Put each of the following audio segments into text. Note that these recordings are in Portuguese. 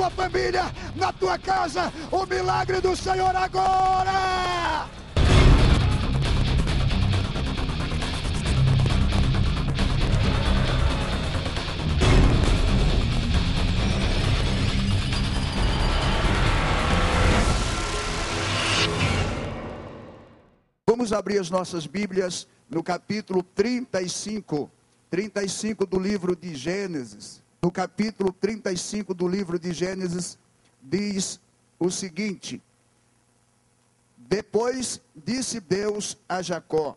tua família, na tua casa. O milagre do Senhor agora! Vamos abrir as nossas Bíblias no capítulo 35 do livro de Gênesis. No capítulo 35 do livro de Gênesis, diz o seguinte: depois disse Deus a Jacó: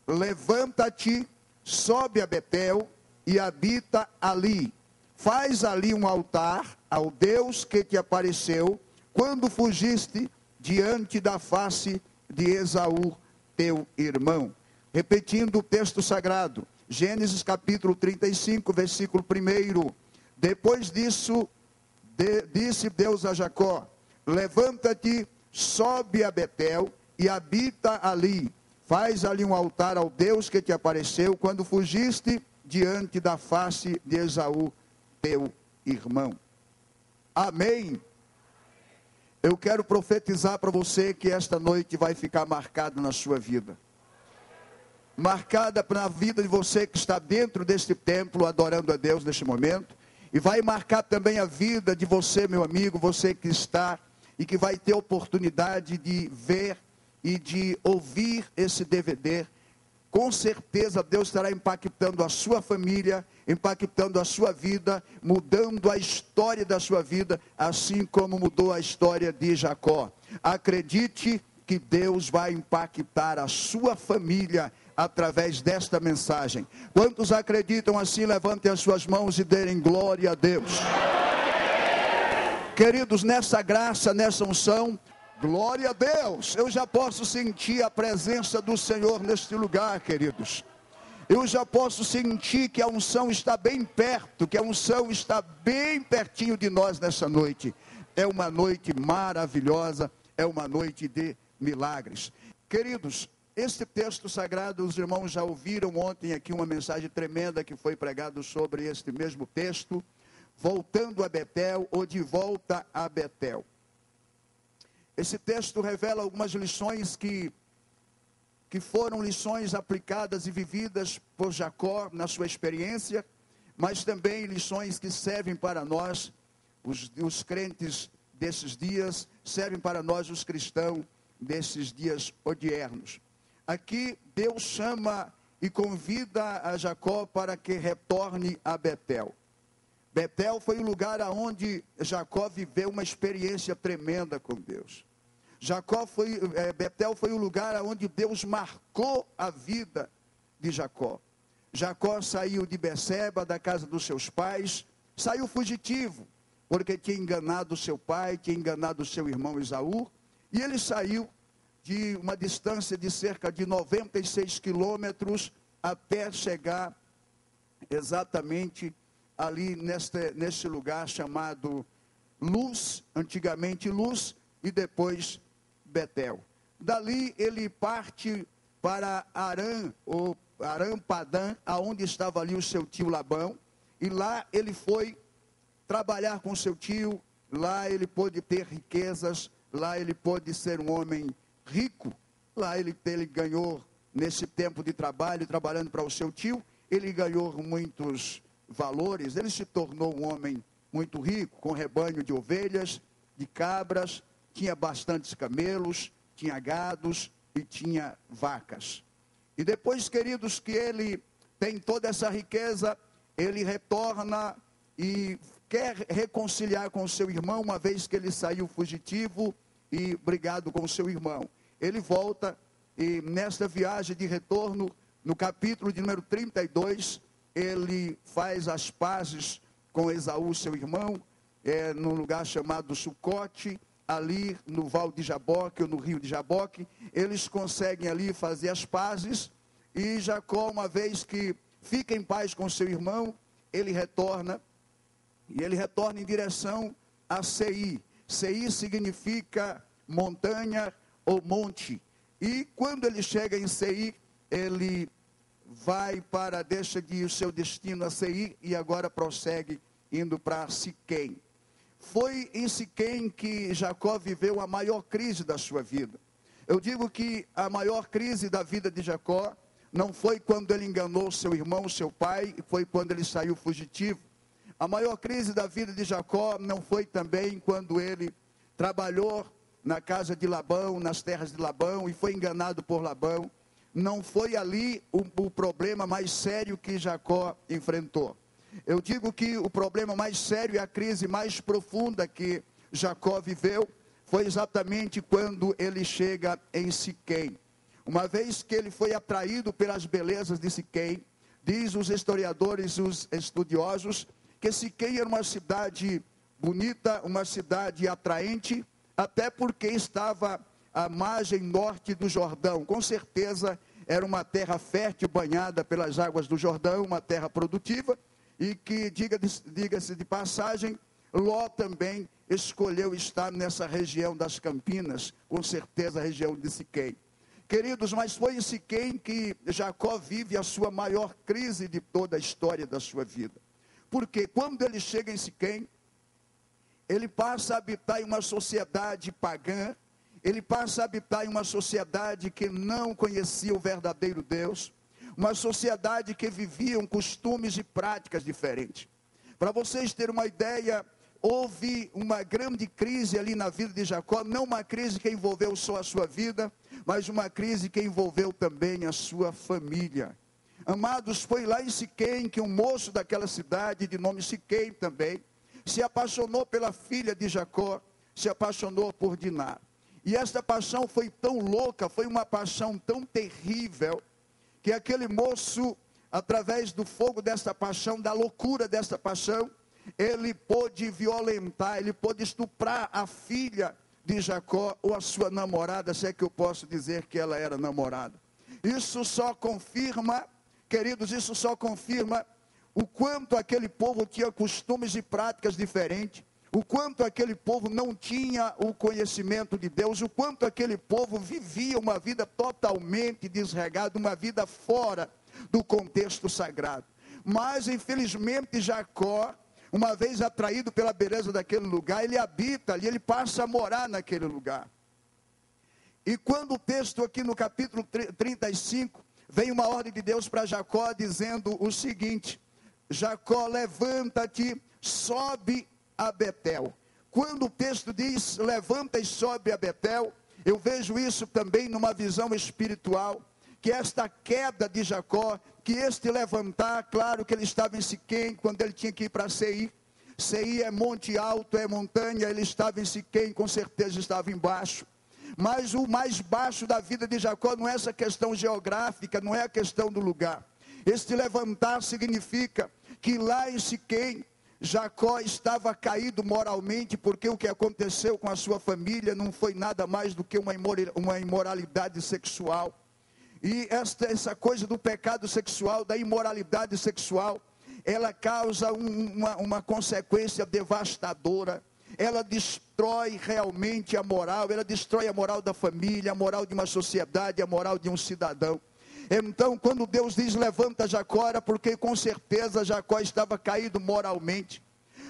levanta-te, sobe a Betel e habita ali. Faz ali um altar ao Deus que te apareceu quando fugiste diante da face de Esaú, teu irmão. Repetindo o texto sagrado, Gênesis capítulo 35, versículo 1. Depois disso, disse Deus a Jacó: levanta-te, sobe a Betel e habita ali. Faz ali um altar ao Deus que te apareceu quando fugiste diante da face de Esaú, teu irmão. Amém. Eu quero profetizar para você que esta noite vai ficar marcada na sua vida. Marcada na vida de você que está dentro deste templo, adorando a Deus neste momento. E vai marcar também a vida de você, meu amigo, você que está e que vai ter oportunidade de ver e de ouvir esse DVD. Com certeza Deus estará impactando a sua família, impactando a sua vida, mudando a história da sua vida, assim como mudou a história de Jacó. Acredite que Deus vai impactar a sua família através desta mensagem. Quantos acreditam assim, levantem as suas mãos e deem glória a Deus. Queridos, nessa graça, nessa unção, glória a Deus, eu já posso sentir a presença do Senhor neste lugar, queridos. Eu já posso sentir que a unção está bem perto, que a unção está bem pertinho de nós nessa noite. É uma noite maravilhosa, é uma noite de milagres. Queridos, este texto sagrado, os irmãos já ouviram ontem aqui uma mensagem tremenda que foi pregada sobre este mesmo texto, voltando a Betel ou de volta a Betel. Esse texto revela algumas lições que foram lições aplicadas e vividas por Jacó na sua experiência, mas também lições que servem para nós, os crentes desses dias, servem para nós, os cristãos desses dias odiernos. Aqui Deus chama e convida a Jacó para que retorne a Betel. Betel foi o lugar onde Jacó viveu uma experiência tremenda com Deus. Betel foi o lugar onde Deus marcou a vida de Jacó. Jacó saiu de Beceba, da casa dos seus pais, saiu fugitivo, porque tinha enganado seu pai, tinha enganado seu irmão Esaú, e ele saiu de uma distância de cerca de 96 quilômetros até chegar exatamente ali neste lugar chamado Luz, antigamente Luz, e depois Betel. Dali ele parte para Arã, ou Arã-Padã, aonde estava ali o seu tio Labão, e lá ele foi trabalhar com seu tio, lá ele pôde ter riquezas, lá ele pôde ser um homem rico, lá ele ganhou, nesse tempo de trabalho, trabalhando para o seu tio, ele ganhou muitos valores, ele se tornou um homem muito rico, com rebanho de ovelhas, de cabras, tinha bastantes camelos, tinha gados e tinha vacas. E depois, queridos, que ele tem toda essa riqueza, ele retorna e quer reconciliar com o seu irmão, uma vez que ele saiu fugitivo e brigado com o seu irmão. Ele volta e nesta viagem de retorno, no capítulo de número 32, ele faz as pazes com Esaú, seu irmão, num lugar chamado Sucote, ali no Val de Jaboque, ou no rio de Jaboque. Eles conseguem ali fazer as pazes, e Jacó, uma vez que fica em paz com seu irmão, ele retorna em direção a Seir. Seir significa montanha ou monte. E quando ele chega em Seir, ele deixa de ir o seu destino a Seir e agora prossegue indo para Siquém. foi em Siquém que Jacó viveu a maior crise da sua vida. Eu digo que a maior crise da vida de Jacó não foi quando ele enganou seu irmão, seu pai, foi quando ele saiu fugitivo. A maior crise da vida de Jacó não foi também quando ele trabalhou na casa de Labão, nas terras de Labão, e foi enganado por Labão. Não foi ali o problema mais sério que Jacó enfrentou. Eu digo que o problema mais sério e a crise mais profunda que Jacó viveu foi exatamente quando ele chega em Siquém. Uma vez que ele foi atraído pelas belezas de Siquém, diz os historiadores, os estudiosos, que Siquém era uma cidade bonita, uma cidade atraente, até porque estava à margem norte do Jordão. Com certeza era uma terra fértil, banhada pelas águas do Jordão, uma terra produtiva, e que, diga-se de passagem, Ló também escolheu estar nessa região das Campinas, com certeza a região de Siquém. Queridos, mas foi em Siquém que Jacó vive a sua maior crise de toda a história da sua vida. Porque quando ele chega em Siquém, ele passa a habitar em uma sociedade pagã, ele passa a habitar em uma sociedade que não conhecia o verdadeiro Deus, uma sociedade que vivia costumes e práticas diferentes. Para vocês terem uma ideia, houve uma grande crise ali na vida de Jacó, não uma crise que envolveu só a sua vida, mas uma crise que envolveu também a sua família. Amados, foi lá em Siquém que um moço daquela cidade, de nome Siquém também, se apaixonou pela filha de Jacó, se apaixonou por Diná. E esta paixão foi tão louca, foi uma paixão tão terrível, que aquele moço, através do fogo desta paixão, da loucura desta paixão, ele pôde violentar, ele pôde estuprar a filha de Jacó, ou a sua namorada, se é que eu posso dizer que ela era namorada. Isso só confirma, queridos, isso só confirma o quanto aquele povo tinha costumes e práticas diferentes, o quanto aquele povo não tinha o conhecimento de Deus, o quanto aquele povo vivia uma vida totalmente desregada, uma vida fora do contexto sagrado. Mas, infelizmente, Jacó, uma vez atraído pela beleza daquele lugar, ele habita ali, ele passa a morar naquele lugar. E quando o texto aqui no capítulo 35, vem uma ordem de Deus para Jacó dizendo o seguinte: Jacó, levanta-te, sobe a Betel. Quando o texto diz levanta e sobe a Betel, eu vejo isso também numa visão espiritual, que esta queda de Jacó, que este levantar, claro que ele estava em Siquém, quando ele tinha que ir para Seir. Seir é monte alto, é montanha, ele estava em Siquém, com certeza estava embaixo. Mas o mais baixo da vida de Jacó não é essa questão geográfica, não é a questão do lugar. Este levantar significa que lá em Siquém, Jacó estava caído moralmente, porque o que aconteceu com a sua família não foi nada mais do que uma imoralidade sexual. E essa coisa do pecado sexual, da imoralidade sexual, ela causa uma consequência devastadora. Ela destrói realmente a moral, ela destrói a moral da família, a moral de uma sociedade, a moral de um cidadão. Então, quando Deus diz levanta Jacó, era porque com certeza Jacó estava caído moralmente.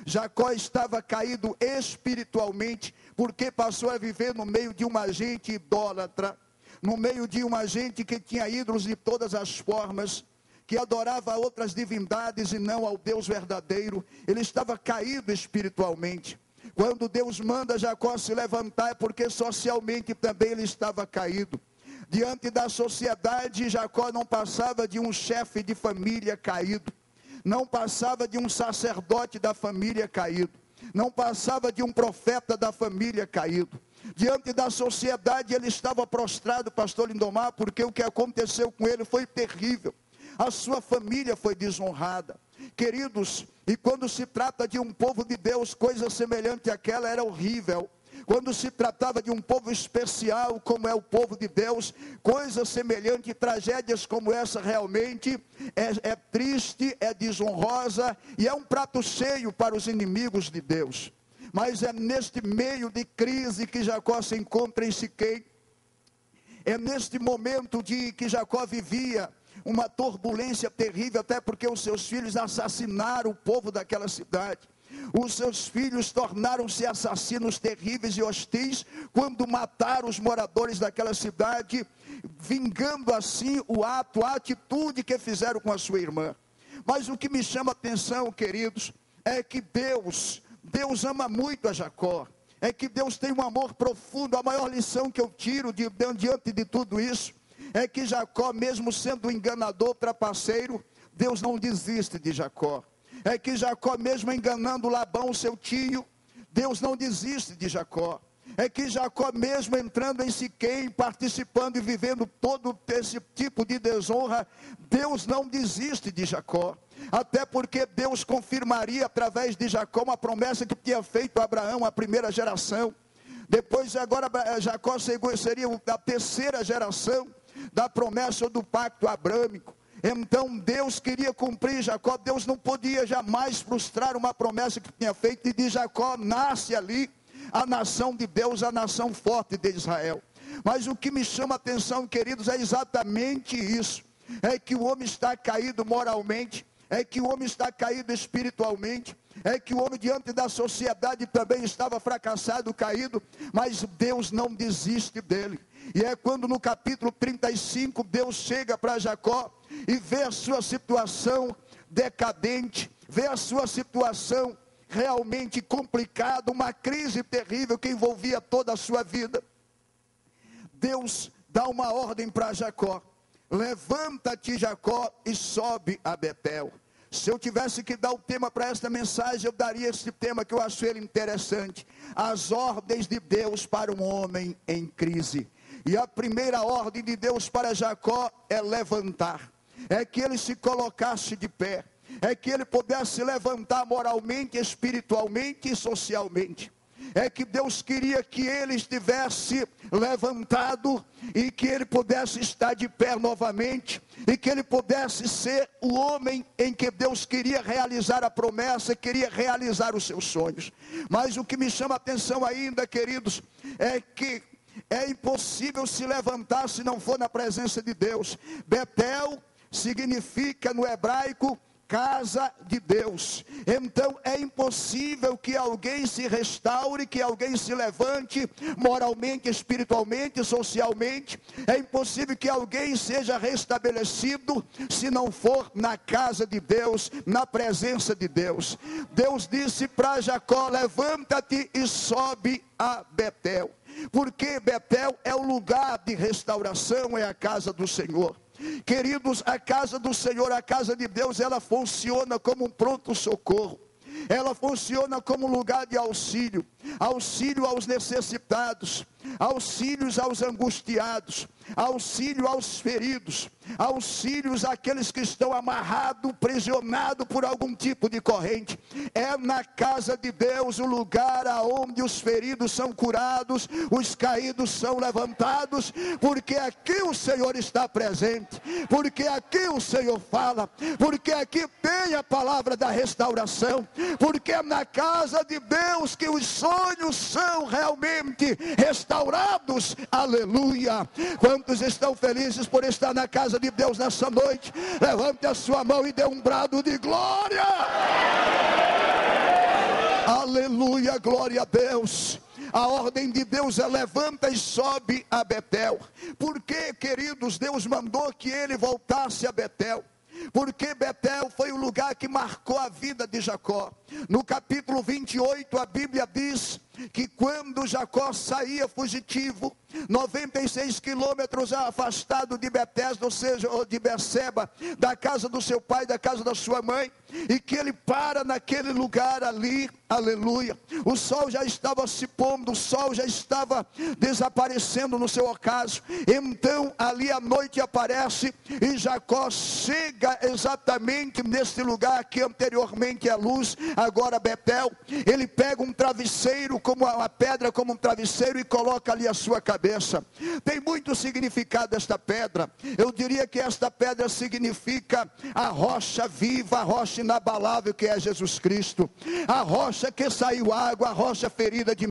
Jacó estava caído espiritualmente, porque passou a viver no meio de uma gente idólatra, no meio de uma gente que tinha ídolos de todas as formas, que adorava outras divindades e não ao Deus verdadeiro. Ele estava caído espiritualmente. Quando Deus manda Jacó se levantar, é porque socialmente também ele estava caído. Diante da sociedade, Jacó não passava de um chefe de família caído, não passava de um sacerdote da família caído, não passava de um profeta da família caído. Diante da sociedade ele estava prostrado, pastor Lindomar, porque o que aconteceu com ele foi terrível. A sua família foi desonrada. Queridos, e quando se trata de um povo de Deus, coisa semelhante àquela era horrível. Quando se tratava de um povo especial, como é o povo de Deus, coisa semelhante, tragédias como essa realmente é triste, é desonrosa e é um prato cheio para os inimigos de Deus. Mas é neste meio de crise que Jacó se encontra em Siquém. É neste momento de que Jacó vivia uma turbulência terrível, até porque os seus filhos assassinaram o povo daquela cidade. Os seus filhos tornaram-se assassinos terríveis e hostis quando mataram os moradores daquela cidade, vingando assim a atitude que fizeram com a sua irmã. Mas o que me chama a atenção, queridos, é que Deus ama muito a Jacó. É que Deus tem um amor profundo. A maior lição que eu tiro diante de tudo isso é que Jacó, mesmo sendo um enganador, trapaceiro, Deus não desiste de Jacó. É que Jacó, mesmo enganando Labão, seu tio, Deus não desiste de Jacó. É que Jacó, mesmo entrando em Siquém, participando e vivendo todo esse tipo de desonra, Deus não desiste de Jacó. Até porque Deus confirmaria através de Jacó uma promessa que tinha feito a Abraão, a primeira geração. Depois, agora, Jacó seria a terceira geração da promessa ou do pacto abrâmico. Então Deus queria cumprir Jacó. Deus não podia jamais frustrar uma promessa que tinha feito, e de Jacó nasce ali a nação de Deus, a nação forte de Israel. Mas o que me chama a atenção, queridos, é exatamente isso. É que o homem está caído moralmente, é que o homem está caído espiritualmente, é que o homem diante da sociedade também estava fracassado, caído, mas Deus não desiste dele. E é quando no capítulo 35 Deus chega para Jacó e vê a sua situação decadente, vê a sua situação realmente complicada, uma crise terrível que envolvia toda a sua vida. Deus dá uma ordem para Jacó: levanta-te, Jacó, e sobe a Betel. Se eu tivesse que dar o tema para esta mensagem, eu daria esse tema que eu acho ele interessante: as ordens de Deus para um homem em crise. E a primeira ordem de Deus para Jacó é levantar, é que ele se colocasse de pé, é que ele pudesse levantar moralmente, espiritualmente e socialmente. É que Deus queria que ele estivesse levantado e que ele pudesse estar de pé novamente, e que ele pudesse ser o homem em que Deus queria realizar a promessa, queria realizar os seus sonhos. Mas o que me chama a atenção ainda, queridos, é que é impossível se levantar se não for na presença de Deus. Betel significa no hebraico casa de Deus. Então é impossível que alguém se restaure, que alguém se levante moralmente, espiritualmente, socialmente. É impossível que alguém seja restabelecido se não for na casa de Deus, na presença de Deus. Deus disse para Jacó: levanta-te e sobe a Betel. Porque Betel é o lugar de restauração, é a casa do Senhor. Queridos, a casa do Senhor, a casa de Deus, ela funciona como um pronto-socorro. Ela funciona como um lugar de auxílio. Auxílio aos necessitados, auxílios aos angustiados, auxílio aos feridos, auxílios àqueles que estão amarrados, prisionados por algum tipo de corrente. É na casa de Deus o lugar aonde os feridos são curados, os caídos são levantados, porque aqui o Senhor está presente, porque aqui o Senhor fala, porque aqui tem a palavra da restauração, porque é na casa de Deus que os sonhos são realmente restaurados. Aleluia! Quantos estão felizes por estar na casa de Deus nessa noite? Levante a sua mão e dê um brado de glória. Aleluia, glória a Deus. A ordem de Deus é: levanta e sobe a Betel. Por que, queridos, Deus mandou que ele voltasse a Betel? Porque Betel foi o lugar que marcou a vida de Jacó. No capítulo 28, a Bíblia diz que quando Jacó saía fugitivo, 96 quilômetros afastado de Betesda, ou seja, de Berseba, da casa do seu pai, da casa da sua mãe, e que ele para naquele lugar ali, aleluia, o sol já estava se pondo, o sol já estava desaparecendo no seu ocaso. Então ali a noite aparece e Jacó chega exatamente nesse lugar que anteriormente é luz, agora Betel. Ele pega um travesseiro, como uma pedra, como um travesseiro, e coloca ali a sua cabeça. Tem muito significado esta pedra. Eu diria que esta pedra significa a rocha viva, a rocha inabalável que é Jesus Cristo, a rocha que saiu água, a rocha ferida de